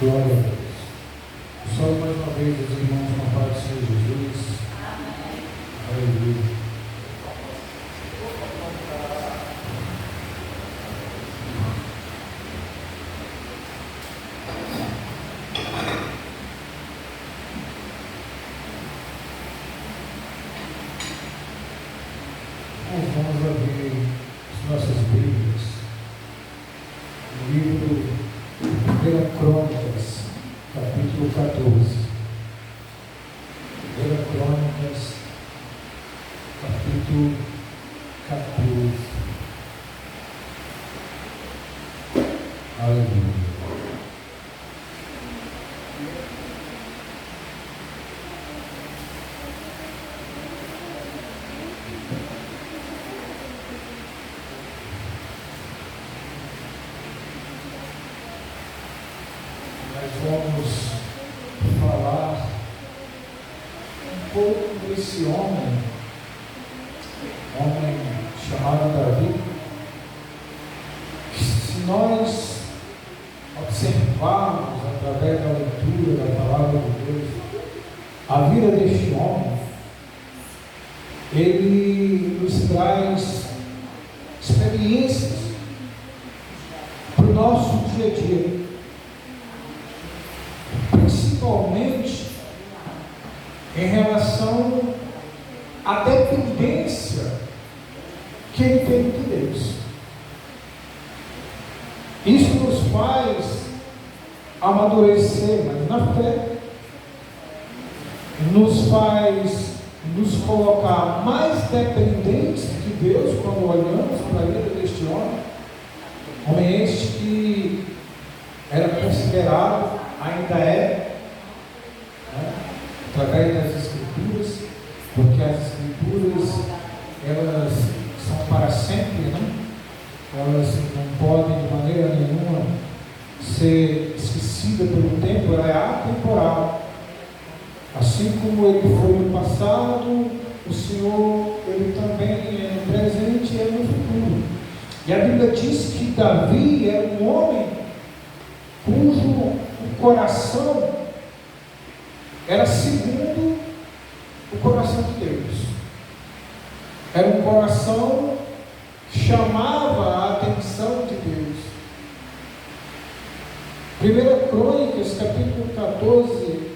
Glória a Deus. Só mais uma vez os irmãos com a paz do Senhor Jesus. Amém. Aleluia. Nós vamos abrir as nossas Bíblias no livro de 1 Crônicas, capítulo 14. 1 Crônicas, capítulo 14. Aleluia. Vamos falar um pouco desse homem chamado Davi, que se nós observarmos através da leitura da palavra de Deus, a vida deste homem, ele nos traz experiências para o nosso dia a dia. Principalmente em relação à dependência que ele tem de Deus. Isso nos faz amadurecer mais na fé, nos faz nos colocar mais dependentes de Deus quando olhamos para a vida deste homem este que era considerado, ainda é, através das Escrituras, porque as Escrituras, elas são para sempre, elas não podem de maneira nenhuma ser esquecidas pelo tempo, ela é atemporal. Assim como ele foi no passado, o Senhor, ele também é no presente e é no futuro. E a Bíblia diz que Davi era um homem cujo o coração era segundo o coração de Deus. Era um coração que chamava a atenção de Deus. 1 Crônicas, capítulo 14,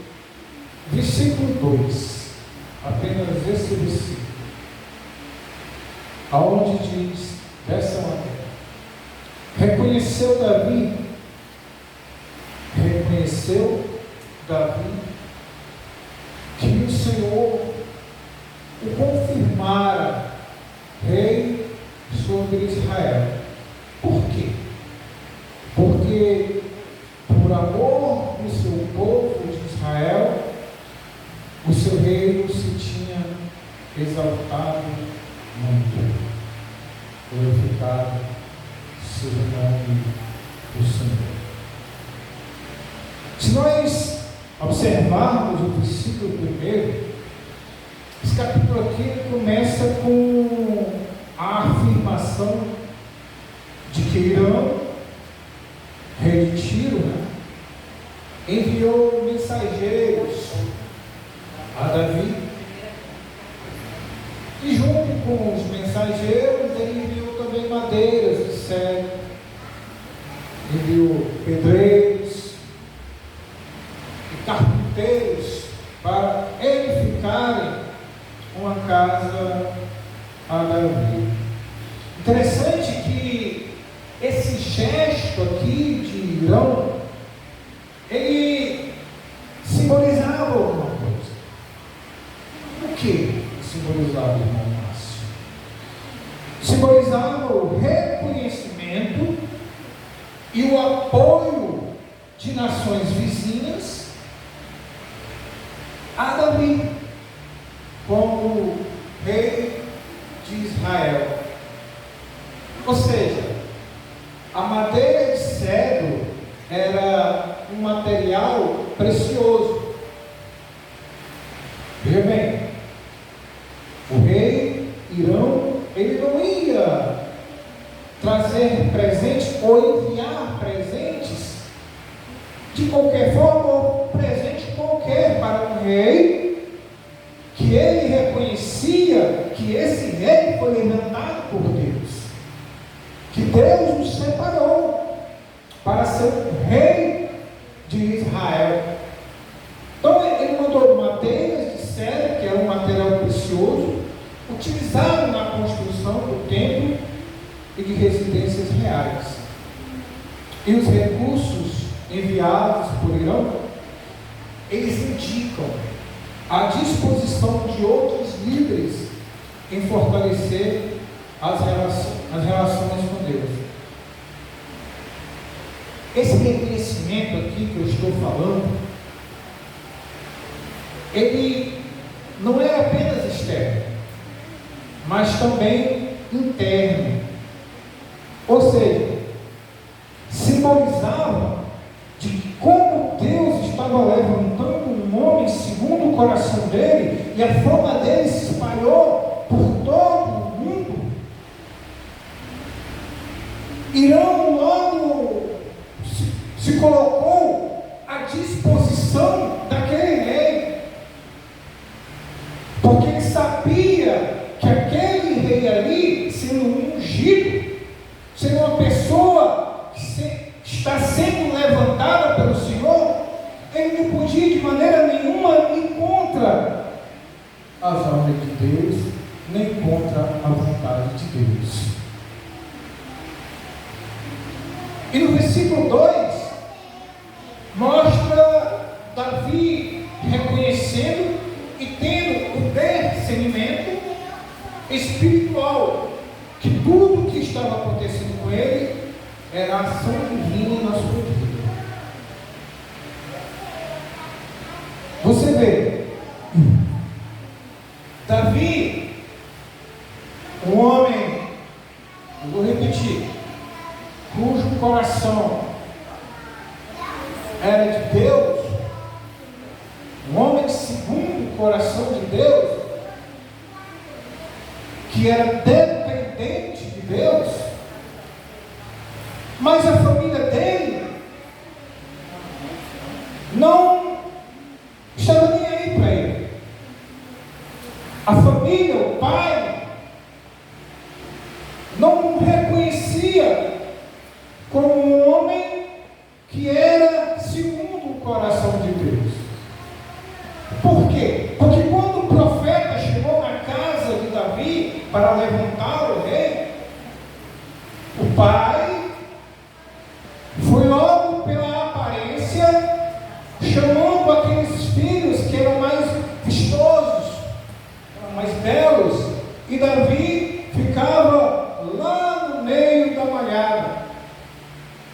versículo 2. Apenas esse versículo. Aonde diz dessa maneira: reconheceu Davi que o Senhor o confirmara rei sobre Israel. Por quê? Porque por amor do seu povo de Israel, o seu reino se tinha exaltado muito. Glorificado seja o nome do Senhor. Se nós observarmos o versículo 1, esse capítulo aqui começa com a afirmação de que Irão, rei de Tiro, enviou mensageiros a Davi, e junto com os mensageiros ele enviou também madeiras de cedro, enviou pedreiros, carpinteiros para edificarem uma casa a Davi. Interessante que esse gesto aqui de Irão, ele simbolizava alguma coisa. O que simbolizava, irmão Márcio? Simbolizava o reconhecimento e o apoio de nações vizinhas a Davi como rei de Israel. Ou seja, a madeira de cedro era um material precioso. Veja bem, o rei Irão, ele não ia trazer presentes ou enviar presentes de qualquer forma, ou presente qualquer para um rei, que ele reconhecia que esse rei foi levantado por Deus, que Deus o separou para ser o rei de Israel. Então ele mandou madeiras de cedro, que era um material precioso, utilizado na construção do templo e de residências reais. E os recursos enviados por Irão, eles indicam a disposição de outros líderes em fortalecer as relações com Deus. Esse reconhecimento aqui que eu estou falando, ele não é apenas externo, mas também interno. Ou seja, simbolizava de como Deus estava levantando um homem segundo o coração dele, e a fama dele se espalhou por todo o mundo. Irão logo se colocou à disposição daquele rei, porque ele sabia que aquele rei ali, sendo ungido, sendo uma pessoa que está sendo levantada pelo Senhor, ele não podia de maneira nenhuma ir contra as ordens de Deus, nem contra a vontade de Deus. E no versículo 2, mostra Davi reconhecendo e tendo o discernimento espiritual, que tudo que estava acontecendo com ele era a ação divina na sua vida. Você vê, Davi, um homem, eu vou repetir, cujo coração era de Deus, um homem segundo o coração de Deus, que era dependente de Deus, mas a família dele não estava nem aí para ele. A família, o pai, não reconhecia como um homem que era segundo o coração de Deus. Por quê? Porque quando o profeta chegou na casa de Davi para levantar o rei, o pai foi logo pela aparência, chamando aqueles filhos que eram mais vistosos, mais belos, e Davi ficava lá no meio da malhada,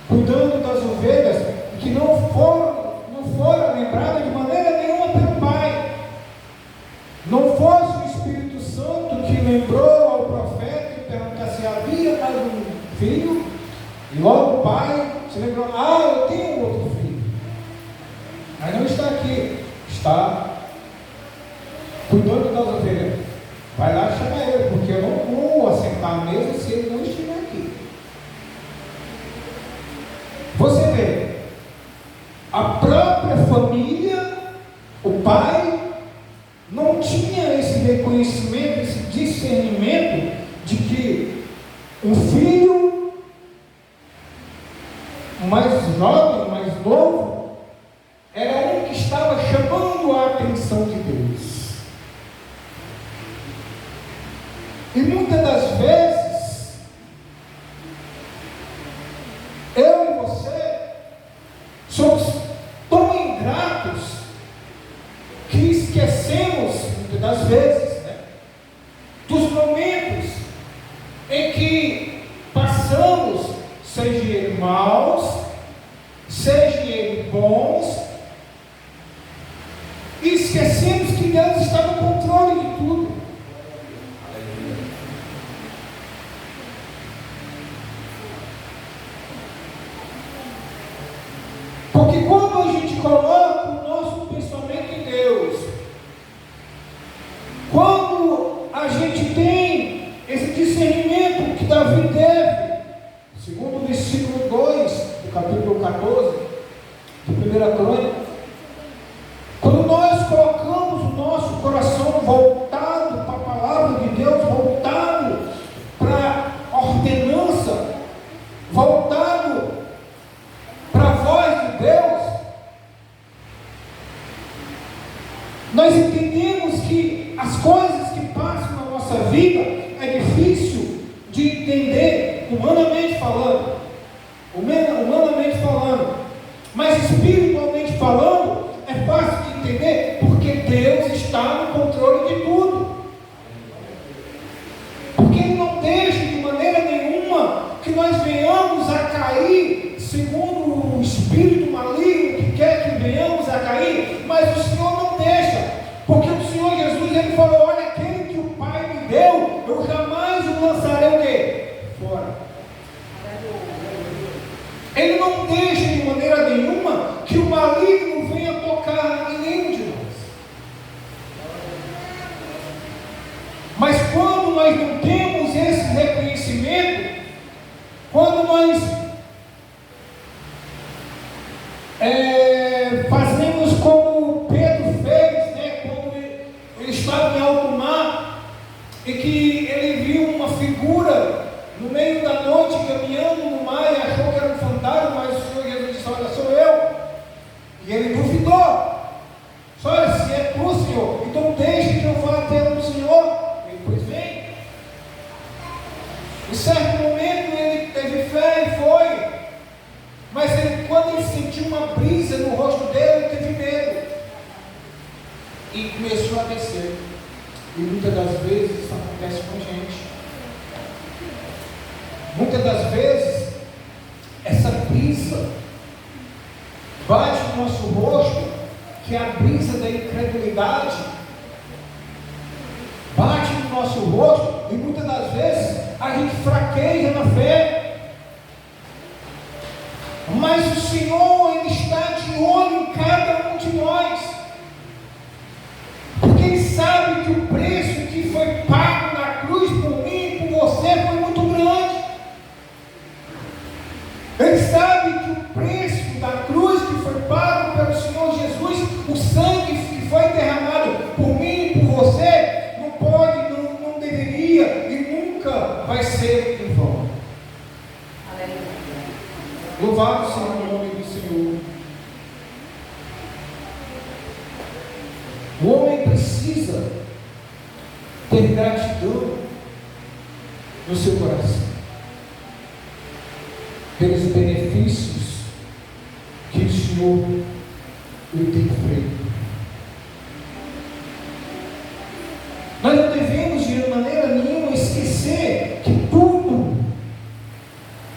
cuidando das ovelhas, que não foram lembradas de maneira nenhuma pelo pai. Não fosse o Espírito Santo que lembrou ao profeta e perguntou se havia mais um filho, e logo o pai se lembrou: eu tenho outro filho, mas não está aqui, está cuidando das ovelhas. Vai lá chamar ele, porque eu não vou assentar a mesa se ele não estiver aqui. Você vê, a própria família, o pai, não tinha esse reconhecimento, esse discernimento de que um filho mais jovem, mais novo, era um que estava chamando a atenção de Deus. E muitas das vezes, eu e você somos tão ingratos que esquecemos, muitas das vezes, dos momentos em que passamos, seja eles maus, seja eles bons, e esquecemos que Deus está no controle de tudo. Porque quando a gente coloca o nosso pensamento em Deus, quando a gente tem esse discernimento que Davi teve, segundo o versículo 2 do capítulo 14 do 1 Crônica, quando nós colocamos o nosso coração voltado para a palavra de Deus, voltado para a ordenança, voltado para a voz de Deus, nós entendemos que as coisas que passam na nossa vida é difícil de entender, humanamente falando, mas espiritualmente falando, é fácil de entender, porque Deus está no controle de tudo. Porque Ele não deixa de maneira nenhuma que nós venhamos a cair, segundo o espírito maligno que quer que venhamos a cair, mas o Senhor não deixa, porque o Senhor Jesus, Ele falou: olha, aquele que o Pai me deu, eu jamais o lançarei o quê? Fora. Ele não deixa de maneira nenhuma que o maligno venha tocar em nenhum de nós. Mas quando nós não temos esse reconhecimento, quando nós fazemos como Pedro fez, quando ele estava em alto mar, e que ele viu uma figura no meio da noite caminhando no mar e achou que era um fantasma, mas o Senhor Jesus disse: olha, sou eu. E ele duvidou: olha, se é tu, Senhor, então deixa que eu vá até o Senhor. Ele: pois vem. Em certo momento ele teve fé e foi, mas quando ele sentiu uma brisa no rosto dele, ele teve medo e começou a descer. E muitas das vezes isso acontece com a gente. Muitas das vezes essa brisa bate no nosso rosto, que é a brisa da incredulidade, bate no nosso rosto, e muitas das vezes a gente fraqueja na fé. Mas o Senhor, Ele está de olho em cada um de nós, porque Ele sabe que o preço que foi pago na cruz por mim e por você foi muito grande. Ele sabe que o preço da cruz que foi pago pelo Senhor Jesus, o sangue que foi derramado por mim e por você, não pode, não deveria e nunca vai ser em vão. Louvado seja o nome do Senhor. O homem precisa ter gratidão no seu coração pelos benefícios que o Senhor lhe tem feito. Nós não devemos de maneira nenhuma esquecer que tudo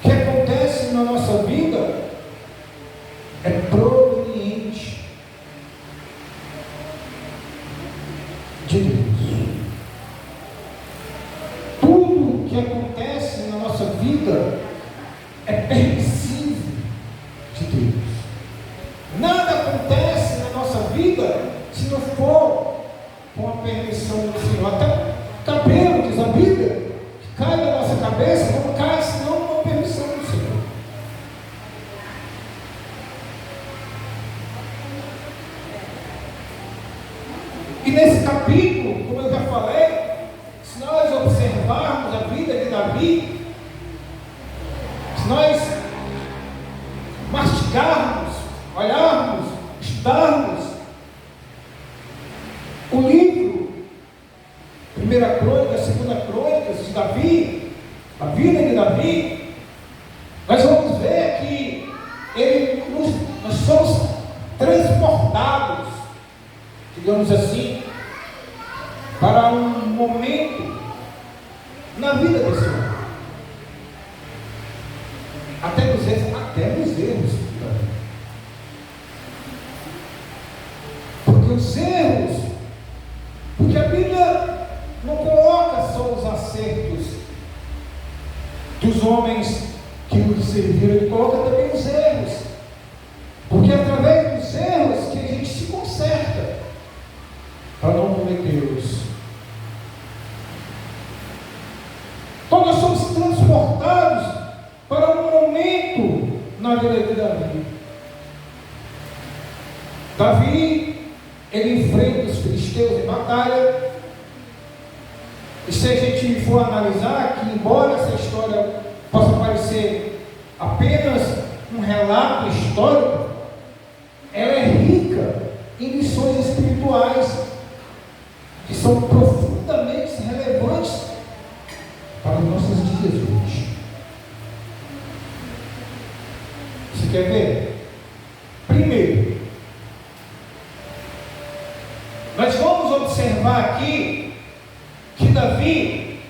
que acontece na nossa vida é proveniente de Deus. Tudo que acontece na nossa vida é permissivo de Deus. Nada acontece na nossa vida se não for com a permissão do Senhor. Até cabelo, diz a Bíblia, que cai da nossa cabeça, não cai senão com a permissão do Senhor. E nesse capítulo, como eu já falei, se nós observarmos a vida de Davi, se nós mastigarmos, olharmos, estudarmos o livro 1 Crônica, 2 Crônicas de Davi, a vida de Davi, nós vamos ver que nós somos transportados, digamos assim, para um momento na vida desse homem. Até nos erros. Porque a Bíblia não coloca só os acertos dos homens que nos serviram, ele coloca também os erros. Porque é através dos erros que a gente se conserta para não cometê-los. Então nós somos transportados para um momento na vida de Davi. Davi, ele enfrenta os filisteus em batalha. E se a gente for analisar, que embora essa história possa parecer apenas um relato histórico, ela é rica em lições espirituais que são profundamente relevantes para os nossos dias hoje. Você quer ver? Primeiro, nós vamos observar aqui que Davi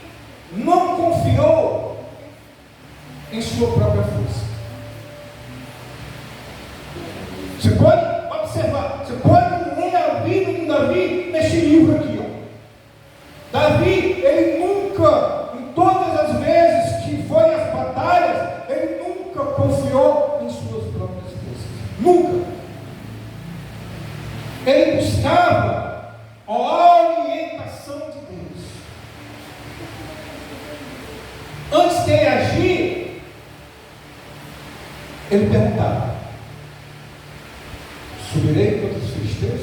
não confiou em sua própria força. Você pode observar, você pode ler a vida de Davi neste livro aqui, ó. Davi, ele nunca, em todas as vezes que foi às batalhas, ele nunca confiou em suas próprias forças. Nunca. Ele buscava a orientação de Deus. Antes de ele agir, ele perguntava: subirei contra os filisteus?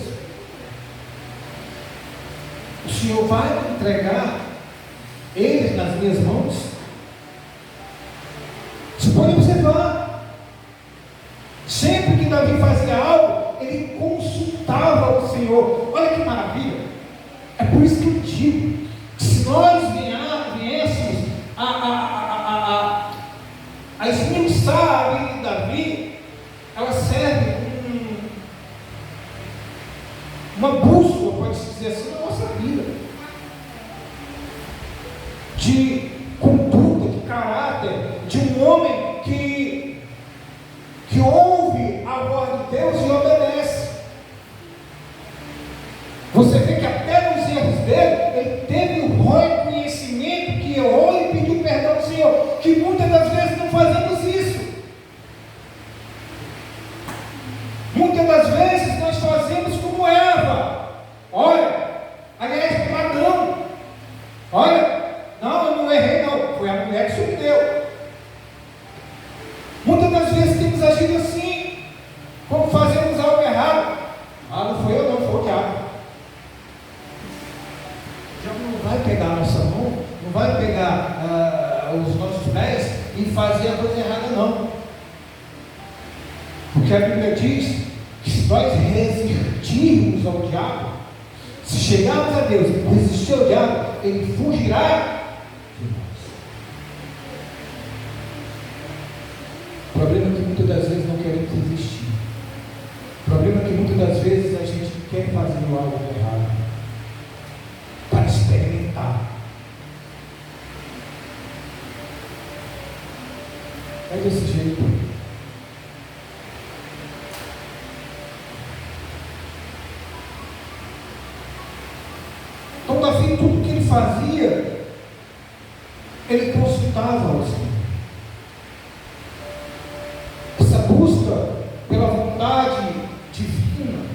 O Senhor vai entregar eles nas minhas mãos? Você pode observar, sempre que Davi fazia algo, ele consultava o Senhor. Olha que maravilha! É por isso que eu digo, se nós viéssemos a esmiuçar a vida de Davi, ela serve uma bússola, pode-se dizer assim, na nossa vida, de conduta, de caráter, de um homem que ouve a voz de Deus e obedece. Você vê que até nos erros dele, ele teve o reconhecimento que errou e pediu perdão ao Senhor, que muitas das vezes não fazemos isso. Muitas das vezes nós fazemos como Eva. Olha, aliás, como Adão. Olha, não, eu não errei não, foi a mulher que subdeu. Muitas das vezes temos agido assim, como fazemos algo errado. Ah, não foi eu não, foi o diabo. O diabo não vai pegar a nossa mão, não vai pegar os nossos pés e fazer a coisa errada não. Porque a Bíblia diz que se nós resistirmos ao diabo, se chegarmos a Deus e resistir ao diabo, ele fugirá de nós. O problema é que muitas das vezes não queremos resistir. O problema é que muitas das vezes a gente quer fazer algo errado para experimentar. É desse jeito. Então Davi, tudo que ele fazia, ele consultava o Senhor. Essa busca pela vontade divina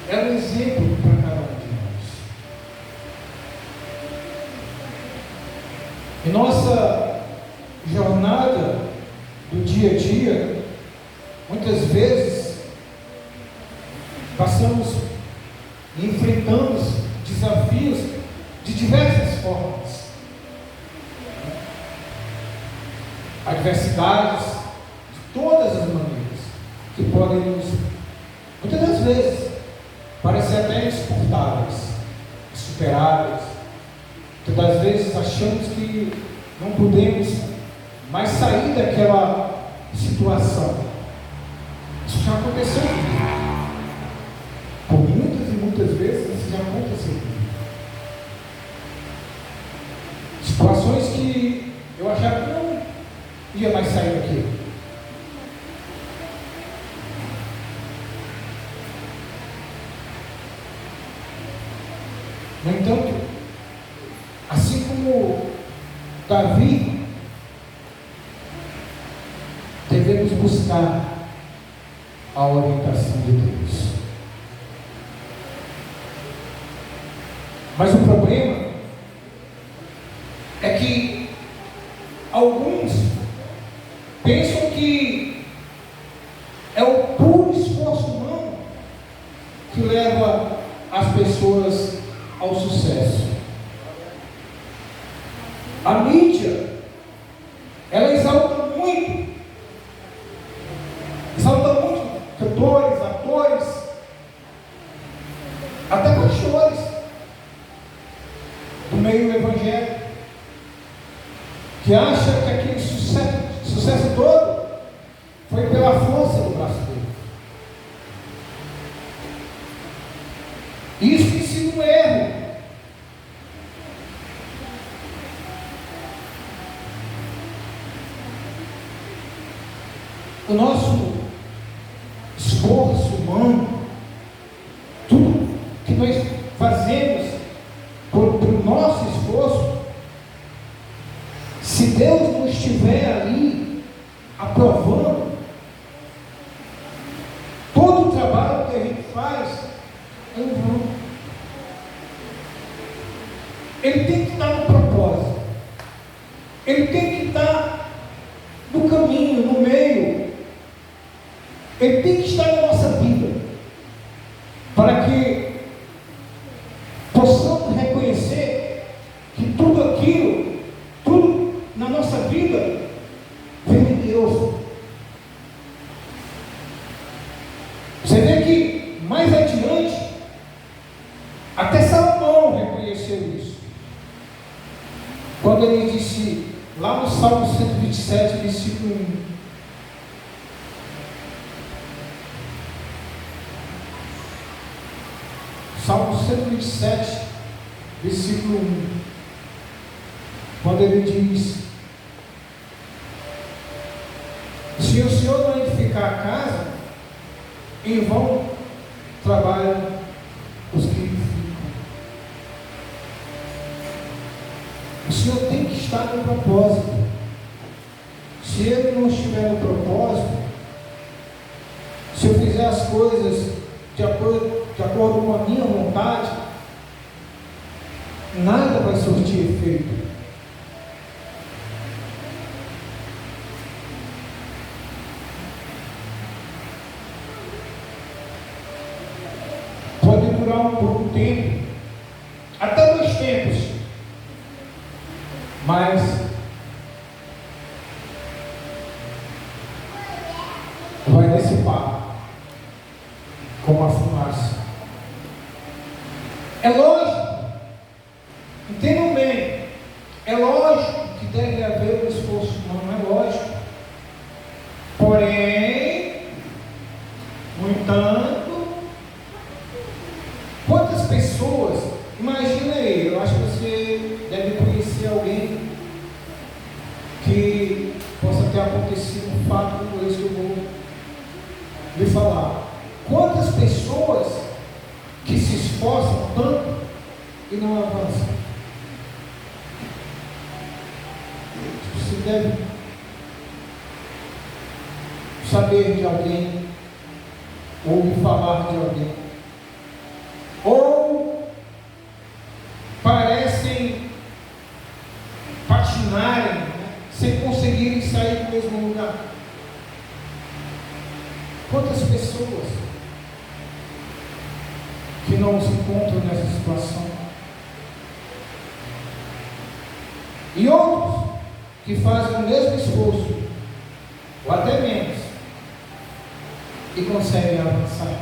é um exemplo para cada um de nós. Em nossa jornada do dia a dia, muitas vezes passamos e enfrentamos desafios de diversas formas. Adversidades de todas as maneiras que podem nos, muitas das vezes, parecer até insuportáveis, insuperáveis. Muitas das vezes achamos que não podemos mais sair daquela situação. Isso já aconteceu comigo. Por muitas e muitas vezes isso já aconteceu comigo. Situações que eu achava que não ia mais sair daqui. No entanto, assim como Davi, devemos buscar a orientação de Deus. Mas o problema é que alguns pensam que é o puro esforço humano pessoas ao sucesso. A mídia, ela exalta muito cantores, atores, até pastores do meio evangélico, que acha que aquele sucesso todo foi pela força do braço dele. Isso tem sido um erro. O nosso esforço humano, tudo que nós fazemos por nosso esforço, se Deus não estiver ali aprovando, todo o trabalho que a gente faz é em vão. Ele tem que estar no propósito, ele tem que estar no caminho, no meio, ele tem que estar na nossa vida, para que possamos reconhecer que tudo aquilo, tudo na nossa vida vem de Deus. Você vê que mais adiante, até Salomão reconheceu isso, quando ele disse, lá no Salmo 127, versículo 1, Salmo 127, versículo 1, quando ele diz, se o Senhor não edificar a casa, em vão trabalham os que edificam. O Senhor tem que estar no propósito. Se Ele não estiver no propósito, se eu fizer as coisas de acordo com a minha vontade, nada vai surtir efeito. Pode durar por um tempo, até 2 tempos, mas vai dissipar como a fumaça. É lógico, entendam bem, é lógico que deve haver um esforço humano, é lógico. Porém, no entanto, quantas pessoas, imagina aí, eu acho que você deve conhecer alguém que possa ter acontecido um fato como esse que eu vou lhe falar. Quantas pessoas que se esforçam tanto e não avançam? Você deve saber de alguém, ouvir falar de alguém, ou parecem patinarem, né, sem conseguirem sair do mesmo lugar. Quantas pessoas que não se encontram nessa situação, e outros que fazem o mesmo esforço, ou até menos, e conseguem avançar.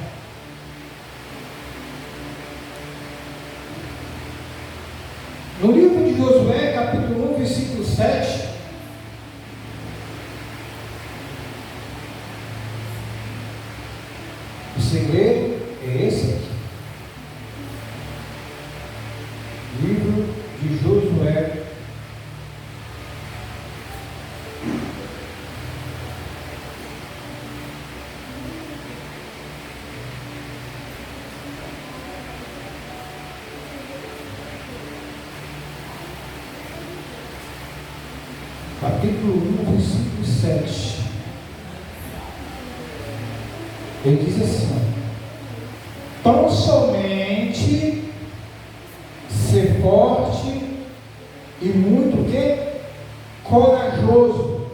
No livro de Josué, capítulo 1, versículo 7, o segredo é esse aqui. Livro de Josué, capítulo 1, versículo 7. Ele diz assim: tão somente ser forte e muito que corajoso,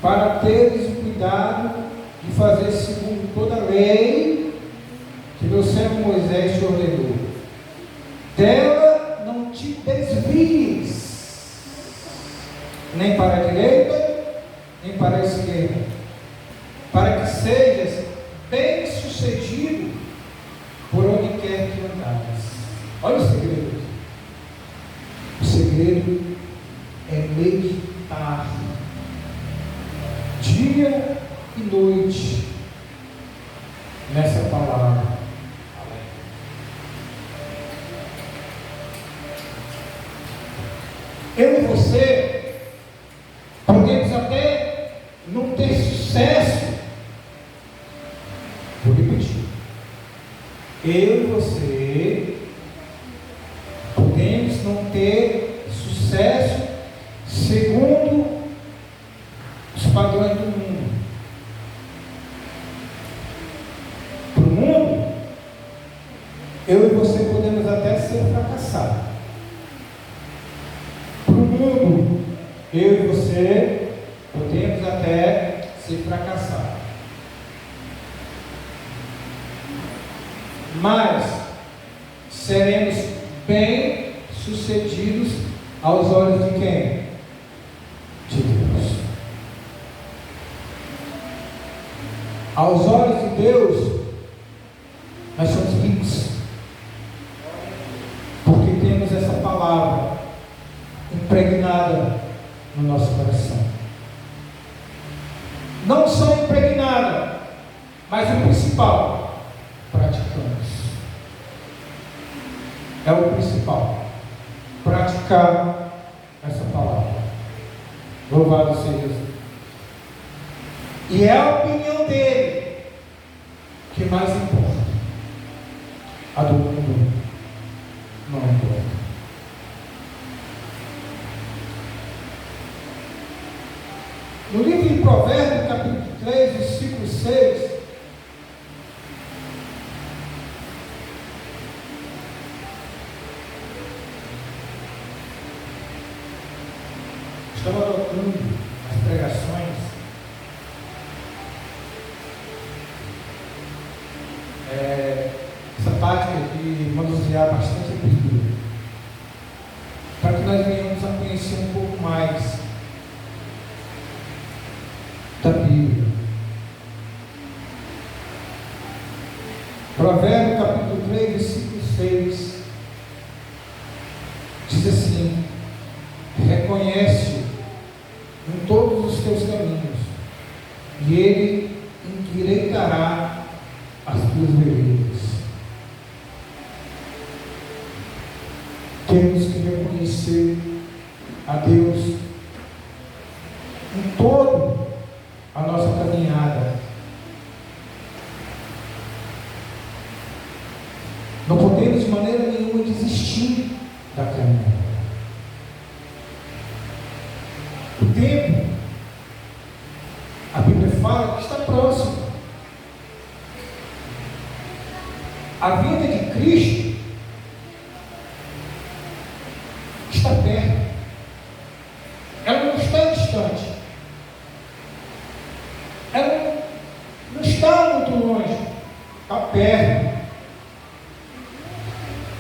para teres o cuidado de fazer segundo toda a lei que pelo servo Moisés te ordenou: dela não te desvies, nem para a direita, nem para a esquerda, para que sejas bem sucedido por onde quer que andares. Olha o segredo. O segredo é meditar dia e noite nessa palavra. Eu e você podemos até não ter sucesso. Vou repetir. Eu e você podemos não ter sucesso segundo os padrões do mundo. Para o mundo, eu e você podemos até ser fracassados. Para o mundo, eu e você podemos até ser fracassados. Mas seremos bem sucedidos aos olhos de quem? De Deus. Aos olhos de Deus, nós somos ricos, porque temos essa palavra impregnada no nosso coração. Não só impregnada, mas o principal, praticamos. É o principal, praticar essa palavra. Louvado seja Deus. E é a opinião dele que mais importa. A do mundo não importa. No livro de Provérbios, capítulo 3, versículo 6, estava adotando as pregações essa tática de manusear bastante a Bíblia, para que nós venhamos a conhecer um pouco mais da Bíblia. Provérbios capítulo 3, versículo 6 diz assim: reconhece em todos os teus caminhos, e ele endireitará as tuas veredas. Temos que reconhecer a Deus em toda a nossa caminhada. Não podemos de maneira nenhuma desistir da caminhada. O tempo, a Bíblia fala que está próximo. A vinda de Cristo está perto. Ela não está distante. Ela não está muito longe. Está perto.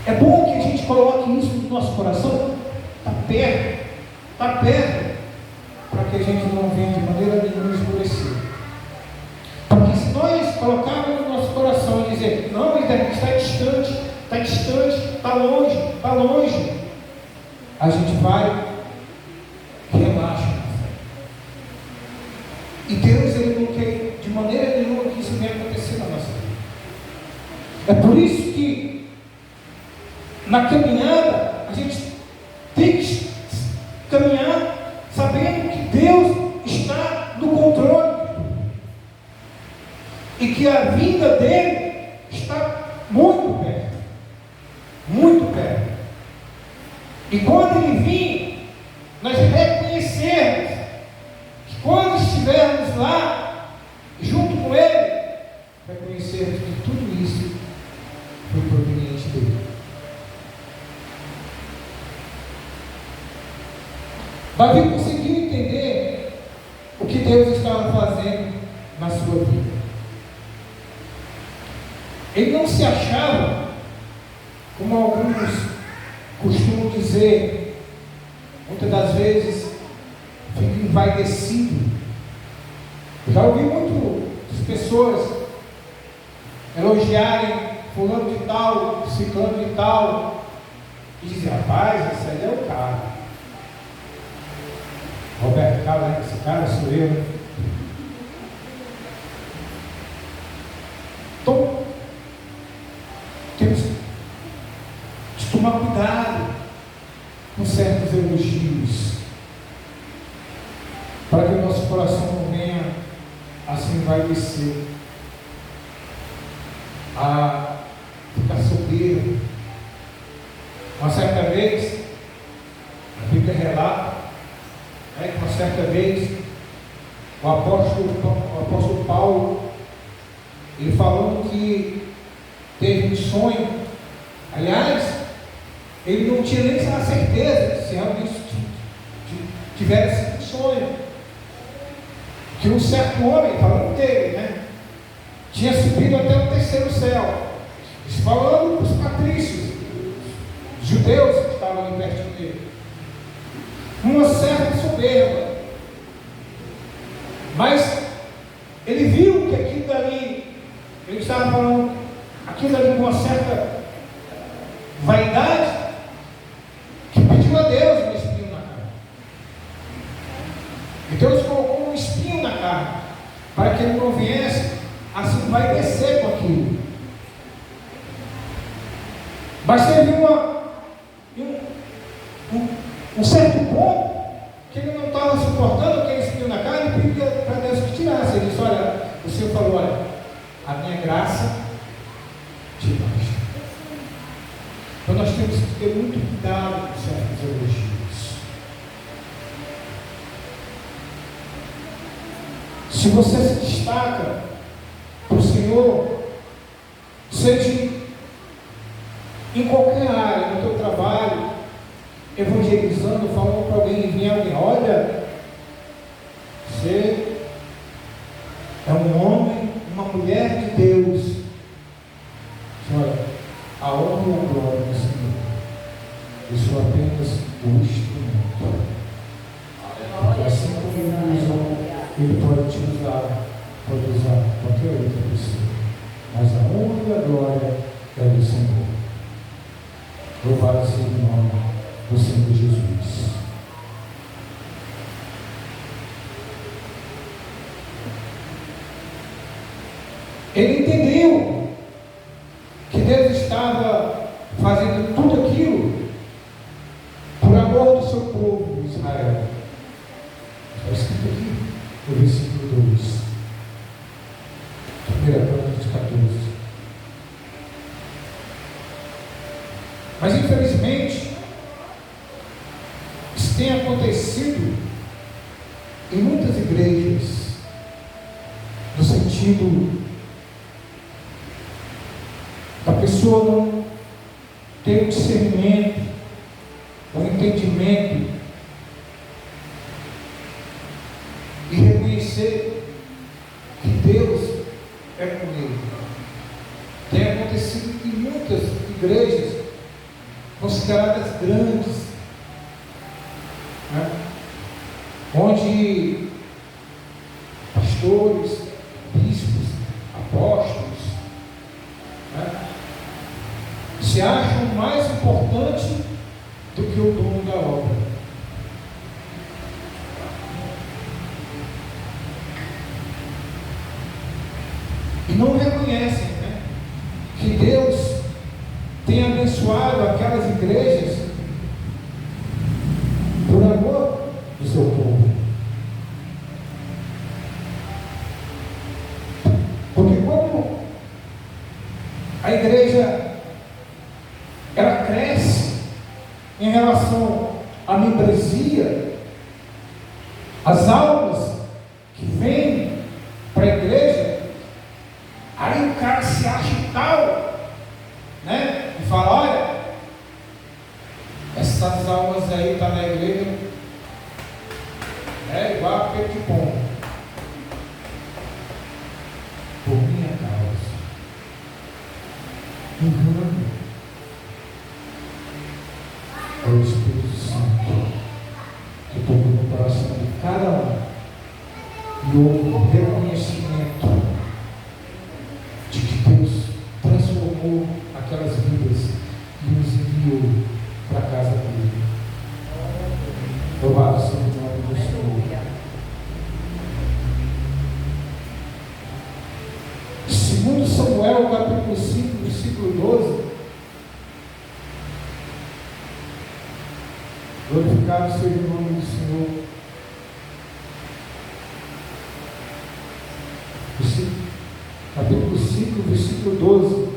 É bom que a gente coloque isso no nosso coração. Está perto. Está perto. Para que a gente não venha de maneira nenhuma esmorecer. Porque se nós colocarmos no nosso coração e dizer, não, ele está distante, está longe, a gente vai relaxa. E Deus, ele não quer de maneira nenhuma que isso venha acontecer na nossa vida. É por isso que na caminhada a gente tem que caminhar sabendo que Deus está no controle e que a vinda dele está muito perto, muito perto. E quando ele vir, nós reconhecermos que quando estivermos lá junto com ele, reconhecermos que tudo isso foi proveniente dele. Davi conseguiu entender o que Deus estava fazendo na sua vida. Ele não se achava, como alguns costumam dizer, muitas das vezes fica envaidecido. Já ouvi muitas pessoas elogiarem fulano de tal, ciclano de tal, e dizer, rapaz, esse aí é o cara. Roberto Carlos, esse cara sou eu. Então, temos de tomar cuidado com certos elogios, para que o nosso coração não venha a se envaidecer, a ficar soberbo. Uma certa vez, a Bíblia relata, que uma certa vez o apóstolo Paulo, ele falando que teve um sonho. Aliás, ele não tinha nem a certeza se realmente tivesse um sonho, que um certo homem, falando dele, tinha subido até o terceiro céu, falando para os patrícios, os judeus que estavam ali perto dele, uma certa soberba. Mas ele viu que aquilo dali, ele estava falando aquilo dali com uma certa vaidade, que pediu a Deus um espinho na carne. E Deus colocou um espinho na carne, para que ele não viesse a se envaidecer com aquilo. Mas teve um certo ponto que ele não estava suportando aquele espinho na carne e pediu para Deus que tirasse. Ele disse, olha, o Senhor falou, olha, a minha graça te basta. Então nós temos que ter muito cuidado com certos elogios. Se você se destaca para o Senhor, seja em qualquer área, no teu trabalho, evangelizando, falando para alguém, vinha alguém, olha, você é um homem, uma mulher de Deus. Olha, a honra e a glória do Senhor, eu sou apenas o instrumento. Porque assim como Ele usou, Ele pode te usar, pode usar qualquer outra pessoa. Mas a honra e a glória é do Senhor. Louvado seja o nome do Senhor Jesus. Ele entendeu que Deus estava fazendo tudo aquilo por amor do seu povo, Israel. Está escrito aqui no versículo 2, 1 Crônicas 14. Mas infelizmente isso tem acontecido em muitas igrejas, no sentido da pessoa não ter o discernimento, o entendimento e reconhecer que Deus é com ele. Tem acontecido em muitas igrejas consideradas grandes, onde pastores, bispos, apóstolos se acham mais importantes do que o dono da obra. E não reconhecem que Deus tem abençoado aquelas igrejas por amor do seu povo. Porque quando a igreja ela cresce em relação à membresia, as almas que vêm para a igreja, aí o cara se acha tal, e fala, olha, essas almas aí estão na igreja, é igual a peito de pombo, por minha causa. e houve reconhecimento de que Deus transformou aquelas vidas e os enviou para a casa dele. Louvado seja o nome do Senhor. Segundo Samuel, capítulo 5, versículo 12. Glorificado seja o nome do Senhor. Capítulo 5, versículo 12.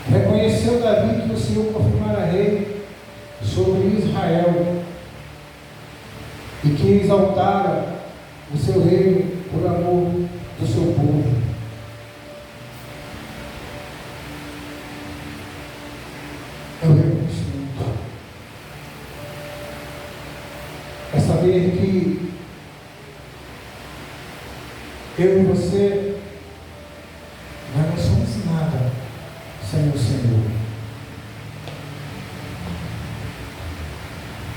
Reconheceu Davi que o Senhor confirmara rei sobre Israel e que exaltara o seu reino por amor do seu povo. É o reconhecimento. É saber que eu e você, nós não somos nada sem o Senhor.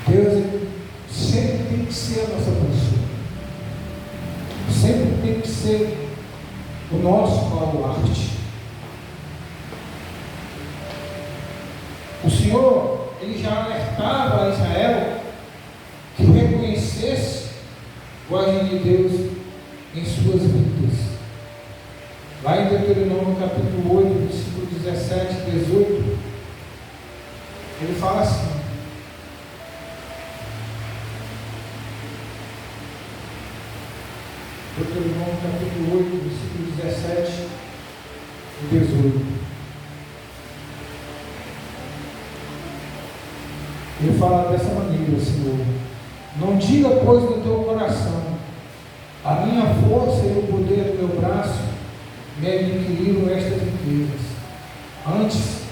Deus sempre tem que ser a nossa pessoa. Sempre tem que ser o nosso baluarte. O Senhor, Ele já alertava a Israel que reconhecesse o agir de Deus em suas vidas. Lá em Deuteronômio capítulo 8, versículo 17 e 18, ele fala assim: Deuteronômio capítulo 8, versículo 17 e 18. Ele fala dessa maneira: Senhor, não diga, pois, no teu coração, a minha força e o poder do meu braço me adquiriram estas riquezas. Antes,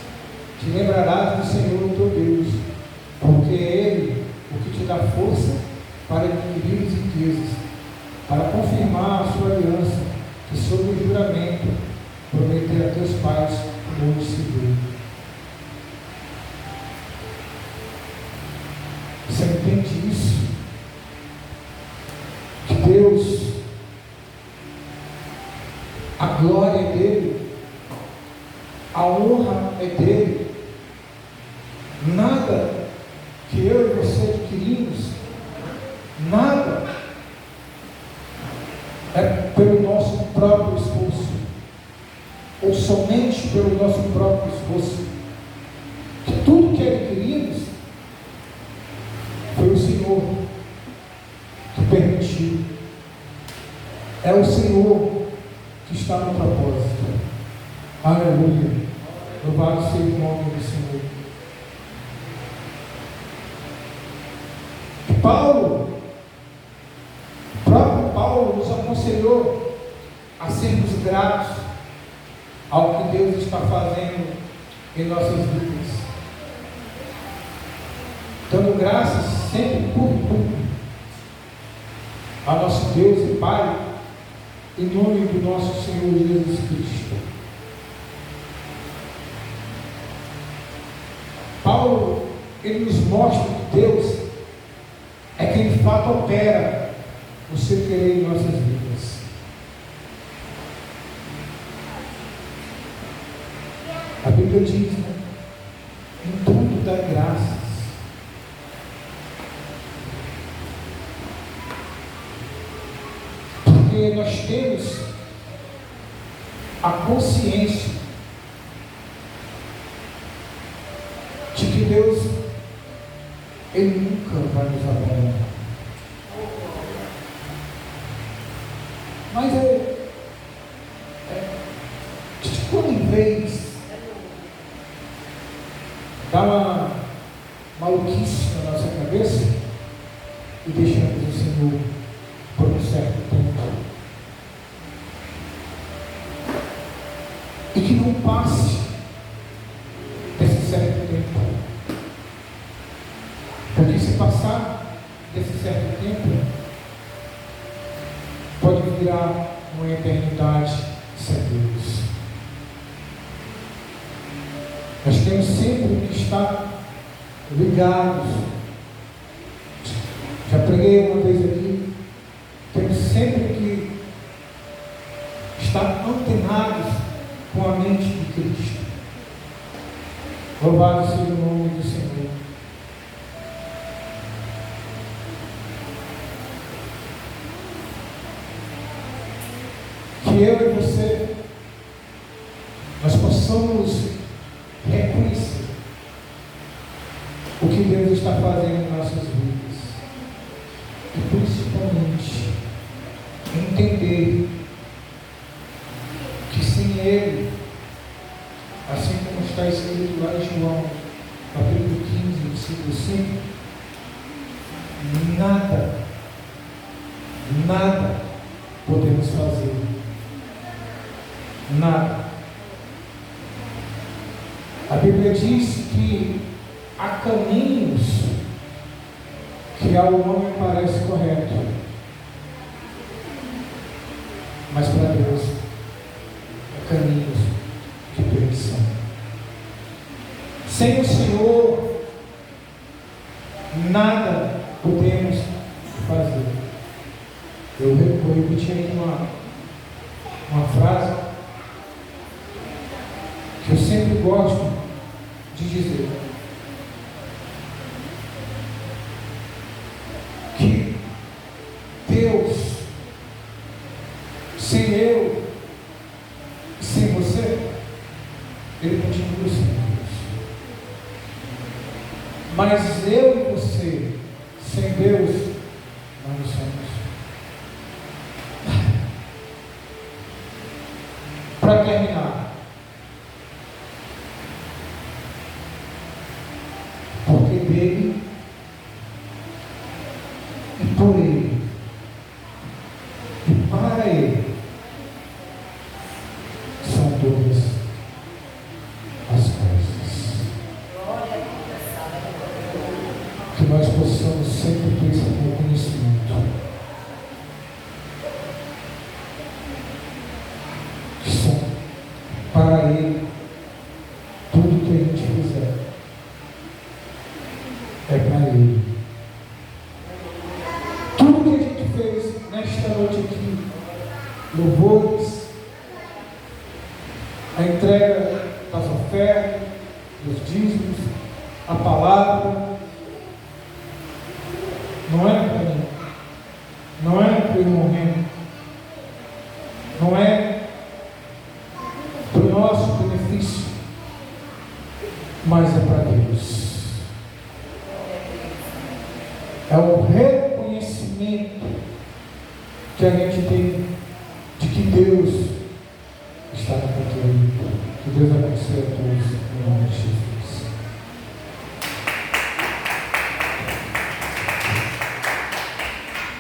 te lembrarás do Senhor teu Deus, porque é Ele o que te dá força para adquirir as riquezas, para confirmar a sua aliança, que sob o juramento prometer a teus pais onde se deu. Você entende isso? Que Deus, a glória é dele, a honra é dele. Nada que eu e você adquirimos, nada é pelo nosso próprio esforço, ou somente pelo nosso próprio esforço. Que tudo que adquirimos foi o Senhor que permitiu. É o Senhor que está no propósito. Aleluia. Louvado seja o nome do Senhor. O próprio Paulo nos aconselhou a sermos gratos ao que Deus está fazendo em nossas vidas, dando graças sempre por tudo a nosso Deus e Pai, em nome do nosso Senhor Jesus Cristo. Paulo, ele nos mostra que Deus é quem de fato opera o seu querer em nossas vidas. A Bíblia diz, né? Em tudo dá graças. Porque nós temos a consciência de que Deus, Ele nunca vai nos abandonar. Mas de quando em vez dá uma maluquice na nossa cabeça e deixamos o Senhor por um certo tempo. E que não passe desse certo tempo. Porque se passar desse certo tempo, pode virar uma eternidade sem Deus. Nós temos sempre que estar ligados Já preguei uma vez aqui, temos sempre que estar antenados com a mente de Cristo. Louvado seja o nome do Senhor. Que eu e você, nós possamos reconhecer o que Deus está fazendo em nossas vidas. E principalmente entender que sem Ele, assim como está escrito lá em João, capítulo 15, versículo 5, nada podemos fazer. Nada. A Bíblia diz que há caminhos que ao homem parece correto, mas para Deus há caminhos de perdição. Sem o Senhor, nada podemos fazer. Eu vou repetir aqui uma frase que eu sempre gosto de dizer: que Deus, sem eu, sem você, Ele continua sendo Deus. Mas eu e você, sem Deus, não somos. Para terminar, porque dele e por ele e para ele são todas as coisas. Que nós possamos sempre ter esse reconhecimento, que são para ele tudo que a gente fizer é para ele. Tudo que a gente fez nesta noite aqui, louvores, a entrega das ofertas, dos dízimos, a palavra, não é para mim, não é para o momento, não é para o nosso benefício, mas é para Deus. É o reconhecimento que a gente tem de que Deus está no controle. Que Deus abençoe a todos em nome de Jesus.